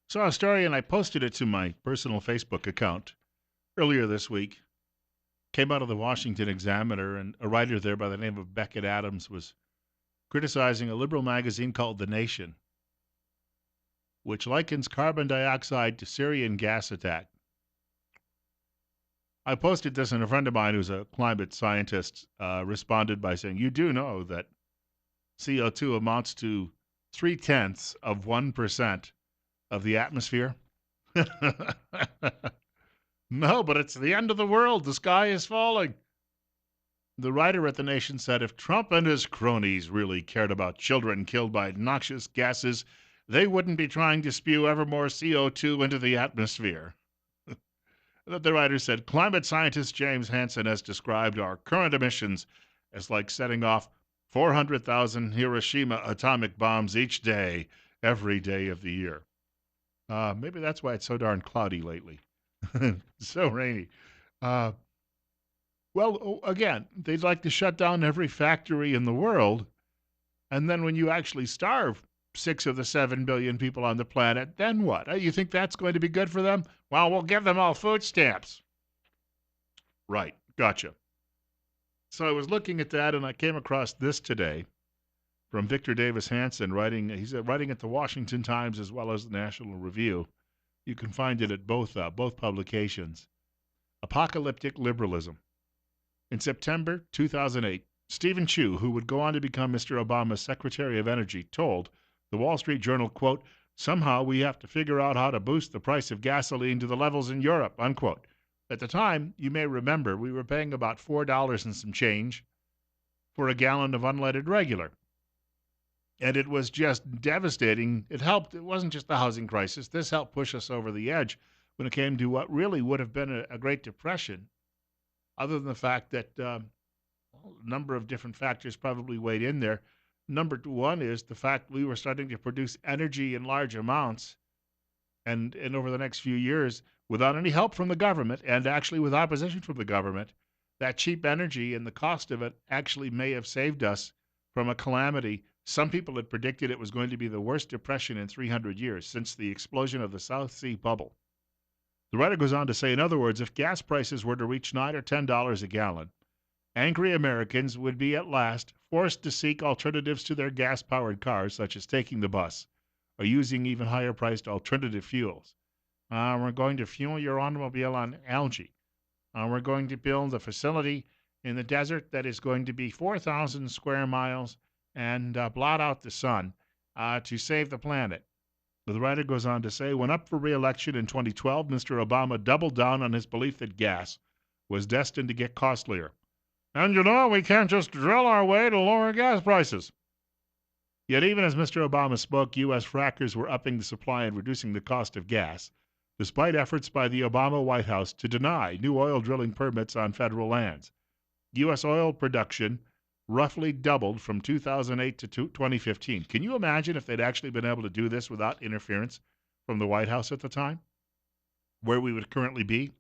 Saw a story and I posted it to my personal Facebook account earlier this week. Came out of the Washington Examiner, and a writer there by the name of Beckett Adams was criticizing a liberal magazine called The Nation, which likens carbon dioxide to Syrian gas attack. I posted this, and a friend of mine who's a climate scientist responded by saying, "You do know that CO2 amounts to 0.3% of the atmosphere?" No, but it's the end of the world. The sky is falling. The writer at The Nation said if Trump and his cronies really cared about children killed by noxious gases, they wouldn't be trying to spew ever more CO2 into the atmosphere. The writer said climate scientist James Hansen has described our current emissions as like setting off 400,000 Hiroshima atomic bombs each day, every day of the year. Maybe that's why it's so darn cloudy lately. So rainy. Uh, again, they'd like to shut down every factory in the world. And then when you actually starve 6 of the 7 billion people on the planet, then what? You think that's going to be good for them? Well, we'll give them all food stamps. Right. Gotcha. So I was looking at that and I came across this today from Victor Davis Hanson writing. He's writing at the Washington Times as well as the National Review. You can find it at both publications. Apocalyptic Liberalism. In September 2008, Stephen Chu, who would go on to become Mr. Obama's Secretary of Energy, told the Wall Street Journal, quote, "Somehow we have to figure out how to boost the price of gasoline to the levels in Europe," unquote. At the time, you may remember, we were paying about $4 and some change for a gallon of unleaded regular. And it was just devastating. It helped. It wasn't just the housing crisis. This helped push us over the edge when it came to what really would have been a Great Depression, other than the fact that a number of different factors probably weighed in there. Number one is the fact we were starting to produce energy in large amounts, and over the next few years, without any help from the government, and actually with opposition from the government, that cheap energy and the cost of it actually may have saved us from a calamity. Some people had predicted it was going to be the worst depression in 300 years since the explosion of the South Sea bubble. The writer goes on to say, in other words, if gas prices were to reach $9 or $10 a gallon, angry Americans would be at last forced to seek alternatives to their gas-powered cars, such as taking the bus or using even higher-priced alternative fuels. We're going to fuel your automobile on algae. We're going to build a facility in the desert that is going to be 4,000 square miles and blot out the sun to save the planet. The writer goes on to say, when up for re-election in 2012, Mr. Obama doubled down on his belief that gas was destined to get costlier. And we can't just drill our way to lower gas prices. Yet even as Mr. Obama spoke, U.S. frackers were upping the supply and reducing the cost of gas, despite efforts by the Obama White House to deny new oil drilling permits on federal lands. U.S. oil production roughly doubled from 2008 to 2015. Can you imagine if they'd actually been able to do this without interference from the White House at the time? Where we would currently be?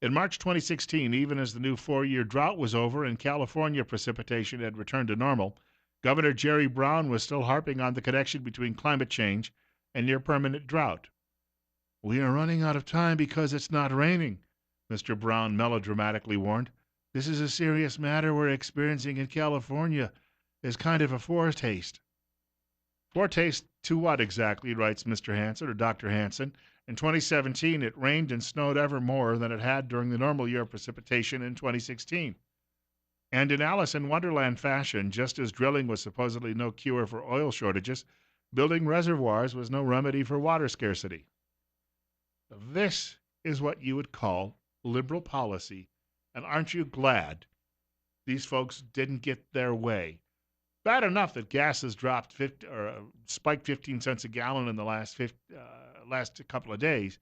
In March 2016, even as the new 4-year drought was over and California precipitation had returned to normal, Governor Jerry Brown was still harping on the connection between climate change and near-permanent drought. "We are running out of time because it's not raining," Mr. Brown melodramatically warned. "This is a serious matter we're experiencing in California. It's kind of a foretaste." Foretaste to what exactly, writes Mr. Hansen or Dr. Hansen. In 2017, it rained and snowed ever more than it had during the normal year of precipitation in 2016. And in Alice in Wonderland fashion, just as drilling was supposedly no cure for oil shortages, building reservoirs was no remedy for water scarcity. This is what you would call liberal policy. And aren't you glad these folks didn't get their way? Bad enough that gas has dropped spiked 15 cents a gallon in the last couple of days,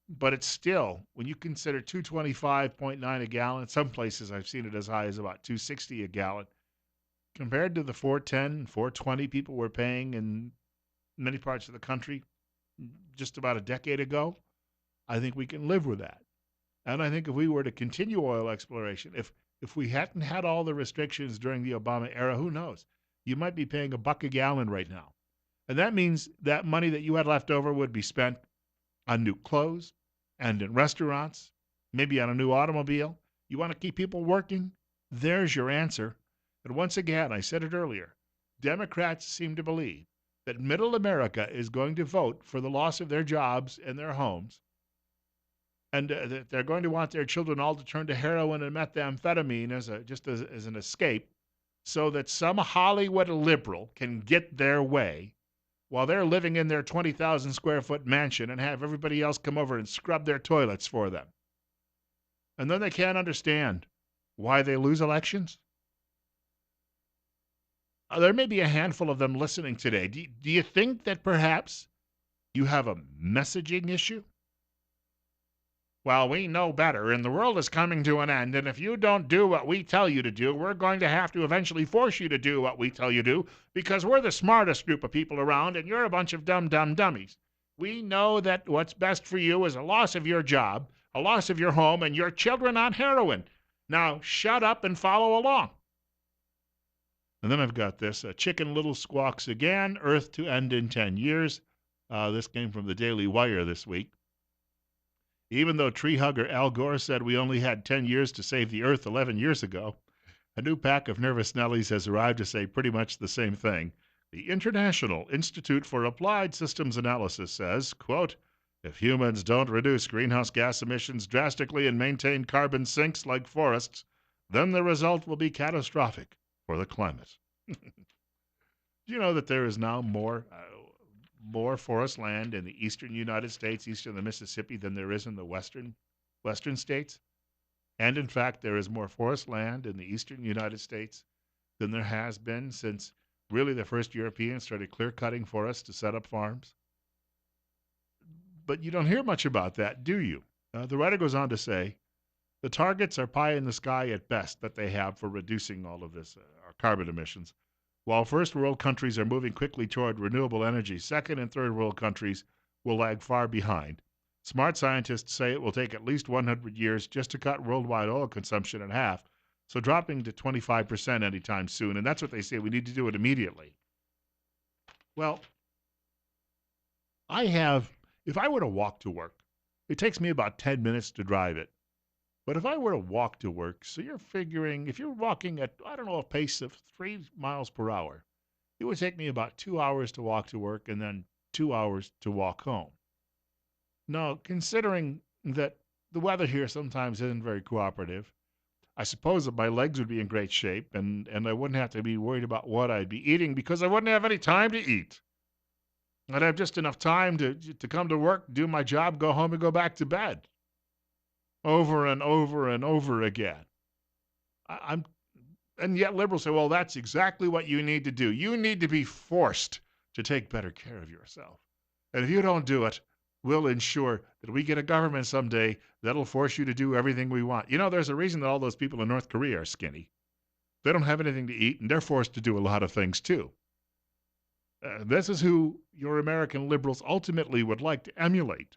but it's still, when you consider 225.9 a gallon, some places I've seen it as high as about 260 a gallon, compared to the 410, 420 people were paying in many parts of the country just about a decade ago. I think we can live with that. And I think if we were to continue oil exploration, if we hadn't had all the restrictions during the Obama era, who knows? You might be paying $1 a gallon right now. And that means that money that you had left over would be spent on new clothes and in restaurants, maybe on a new automobile. You want to keep people working? There's your answer. And once again, I said it earlier, Democrats seem to believe that middle America is going to vote for the loss of their jobs and their homes, and that they're going to want their children all to turn to heroin and methamphetamine as an escape, so that some Hollywood liberal can get their way while they're living in their 20,000 square foot mansion and have everybody else come over and scrub their toilets for them. And then they can't understand why they lose elections. There may be a handful of them listening today. Do you think that perhaps you have a messaging issue? Well, we know better, and the world is coming to an end, and if you don't do what we tell you to do, we're going to have to eventually force you to do what we tell you to, because we're the smartest group of people around, and you're a bunch of dumb dummies. We know that what's best for you is a loss of your job, a loss of your home, and your children on heroin. Now, shut up and follow along. And then I've got this. Chicken Little squawks again. Earth to end in 10 years. This came from the Daily Wire this week. Even though tree hugger Al Gore said we only had 10 years to save the Earth 11 years ago, a new pack of nervous Nellies has arrived to say pretty much the same thing. The International Institute for Applied Systems Analysis says, quote, if humans don't reduce greenhouse gas emissions drastically and maintain carbon sinks like forests, then the result will be catastrophic for the climate. Do you know that there is now more forest land in the eastern United States, east of the Mississippi, than there is in the western states? And in fact, there is more forest land in the eastern United States than there has been since really the first Europeans started clear-cutting forests to set up farms. But you don't hear much about that, do you? The writer goes on to say, the targets are pie in the sky at best that they have for reducing all of this, our carbon emissions. While first world countries are moving quickly toward renewable energy, second and third world countries will lag far behind. Smart scientists say it will take at least 100 years just to cut worldwide oil consumption in half, so dropping to 25% anytime soon. And that's what they say. We need to do it immediately. Well, if I were to walk to work, it takes me about 10 minutes to drive it. But if I were to walk to work, so you're figuring, if you're walking at, I don't know, a pace of 3 miles per hour, it would take me about 2 hours to walk to work and then 2 hours to walk home. Now, considering that the weather here sometimes isn't very cooperative, I suppose that my legs would be in great shape and I wouldn't have to be worried about what I'd be eating because I wouldn't have any time to eat. I'd have just enough time to come to work, do my job, go home, and go back to bed. Over and over and over again. And yet liberals say, well, that's exactly what you need to do. You need to be forced to take better care of yourself. And if you don't do it, we'll ensure that we get a government someday that'll force you to do everything we want. You know, there's a reason that all those people in North Korea are skinny. They don't have anything to eat, and they're forced to do a lot of things, too. This is who your American liberals ultimately would like to emulate.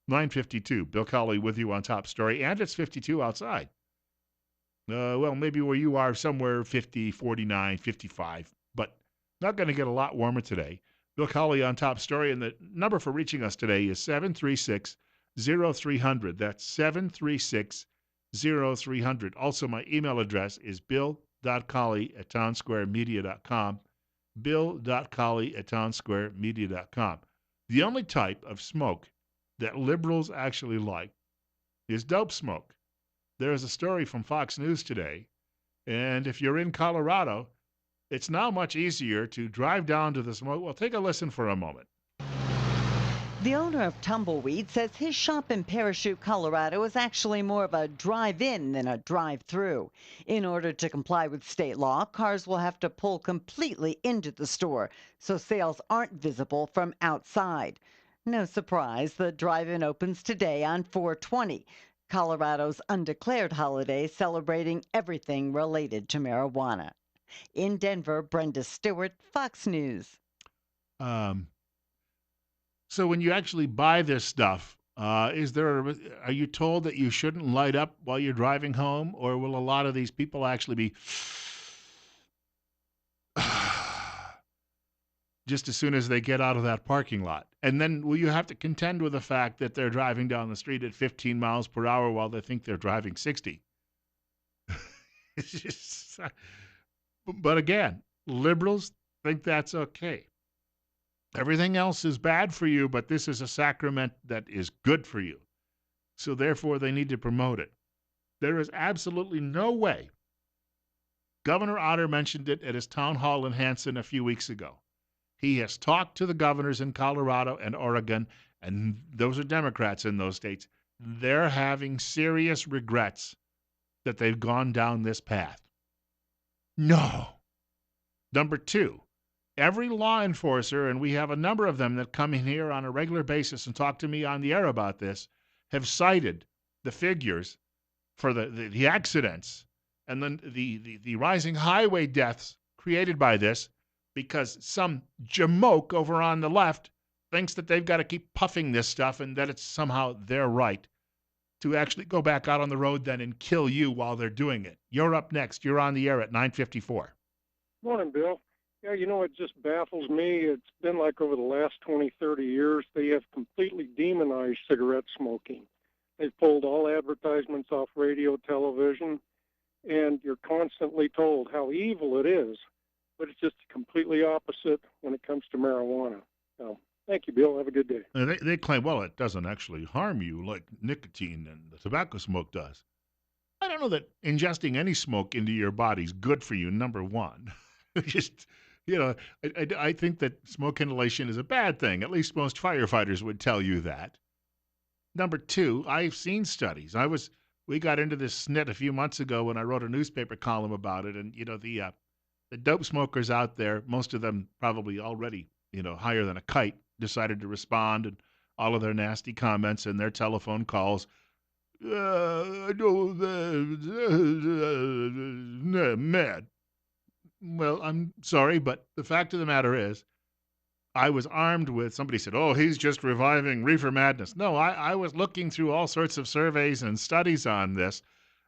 9:52. Bill Colley with you on Top Story, and it's 52 outside. Well, maybe where you are, somewhere 50, 49, 55, but not going to get a lot warmer today. Bill Colley on Top Story, and the number for reaching us today is 736-0300. That's 736-0300. Also, my email address is bill.colley@townsquaremedia.com, bill.colley@townsquaremedia.com. The only type of smoke that liberals actually like is dope smoke. There is a story from Fox News today, and if you're in Colorado, it's now much easier to drive down to the smoke. Well, take a listen for a moment. The owner of Tumbleweed says his shop in Parachute, Colorado is actually more of a drive-in than a drive-through. In order to comply with state law, cars will have to pull completely into the store, so sales aren't visible from outside. No surprise, the drive-in opens today on 4/20, Colorado's undeclared holiday celebrating everything related to marijuana. In Denver, Brenda Stewart, Fox News. So when you actually buy this stuff, are you told that you shouldn't light up while you're driving home, or will a lot of these people actually be just as soon as they get out of that parking lot. And then you have to contend with the fact that they're driving down the street at 15 miles per hour while they think they're driving 60. It's just, but again, liberals think that's okay. Everything else is bad for you, but this is a sacrament that is good for you. So therefore, they need to promote it. There is absolutely no way. Governor Otter mentioned it at his town hall in Hanson a few weeks ago. He has talked to the governors in Colorado and Oregon, and those are Democrats in those states. They're having serious regrets that they've gone down this path. No. Number two, every law enforcer, and we have a number of them that come in here on a regular basis and talk to me on the air about this, have cited the figures for the accidents and then the rising highway deaths created by this because some jamoke over on the left thinks that they've got to keep puffing this stuff and that it's somehow their right to actually go back out on the road then and kill you while they're doing it. You're up next. You're on the air at 9:54. Morning, Bill. Yeah, it just baffles me. It's been like over the last 20, 30 years, they have completely demonized cigarette smoking. They've pulled all advertisements off radio, television, and you're constantly told how evil it is, but it's just completely opposite when it comes to marijuana. So, thank you, Bill. Have a good day. They claim, well, it doesn't actually harm you like nicotine and the tobacco smoke does. I don't know that ingesting any smoke into your body is good for you, number one. Just, I think that smoke inhalation is a bad thing. At least most firefighters would tell you that. Number two, I've seen studies. We got into this snit a few months ago when I wrote a newspaper column about it, and the dope smokers out there, most of them probably already higher than a kite, decided to respond, and all of their nasty comments and their telephone calls. Mad. Well, I'm sorry, but the fact of the matter is, I was armed with, somebody said, oh, he's just reviving reefer madness. No, I was looking through all sorts of surveys and studies on this.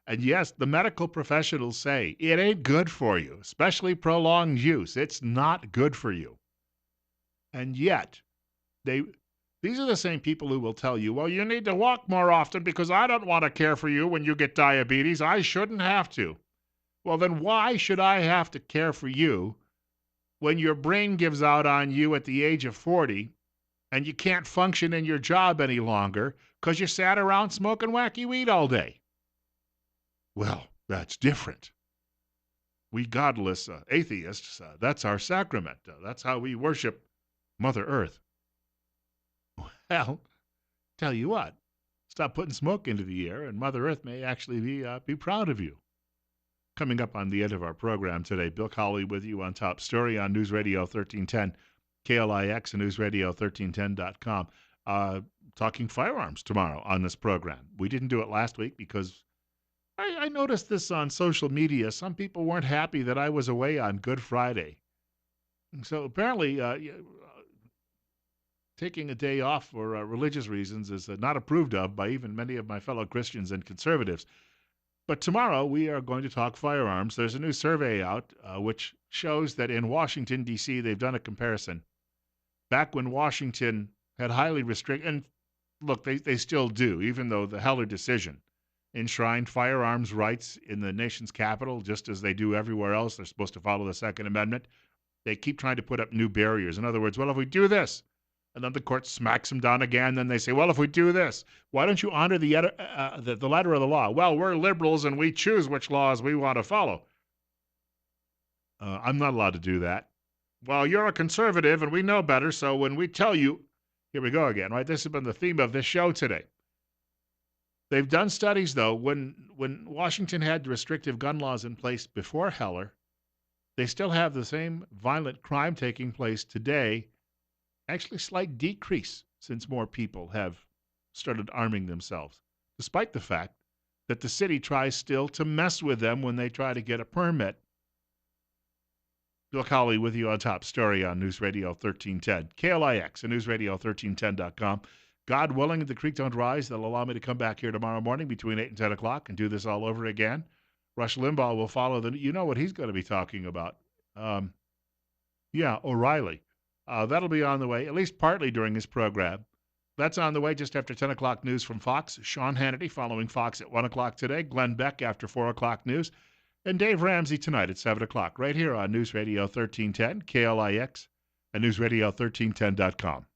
And yes, the medical professionals say it ain't good for you, especially prolonged use. It's not good for you. And yet, these are the same people who will tell you, well, you need to walk more often because I don't want to care for you when you get diabetes. I shouldn't have to. Well, then why should I have to care for you when your brain gives out on you at the age of 40 and you can't function in your job any longer because you sat around smoking wacky weed all day? Well, that's different. We godless atheists, that's our sacrament. That's how we worship Mother Earth. Well, tell you what, stop putting smoke into the air and Mother Earth may actually be proud of you. Coming up on the end of our program today, Bill Colley with you on Top Story on News Radio 1310, KLIX and newsradio1310.com. Talking firearms tomorrow on this program. We didn't do it last week because I noticed this on social media. Some people weren't happy that I was away on Good Friday. So apparently taking a day off for religious reasons is not approved of by even many of my fellow Christians and conservatives. But tomorrow we are going to talk firearms. There's a new survey out which shows that in Washington, D.C., they've done a comparison. Back when Washington had highly restricted, and look, they still do, even though the Heller decision enshrined firearms rights in the nation's capital, just as they do everywhere else. They're supposed to follow the Second Amendment. They keep trying to put up new barriers. In other words, well, if we do this, and then the court smacks them down again. Then they say, well, if we do this, why don't you honor the letter of the law? Well, we're liberals and we choose which laws we want to follow. I'm not allowed to do that. Well, you're a conservative and we know better. So when we tell you, here we go again, right? This has been the theme of this show today. They've done studies, though, when Washington had restrictive gun laws in place before Heller, they still have the same violent crime taking place today. Actually, slight decrease since more people have started arming themselves, despite the fact that the city tries still to mess with them when they try to get a permit. Bill Colley with you on Top Story on News Radio 1310. KLIX and newsradio1310.com. God willing, if the creek don't rise, they'll allow me to come back here tomorrow morning between 8 and 10 o'clock and do this all over again. Rush Limbaugh will follow. You know what he's going to be talking about. O'Reilly. That'll be on the way, at least partly during his program. That's on the way just after 10 o'clock news from Fox. Sean Hannity following Fox at 1 o'clock today. Glenn Beck after 4 o'clock news. And Dave Ramsey tonight at 7 o'clock, right here on News Radio 1310, KLIX, and NewsRadio1310.com.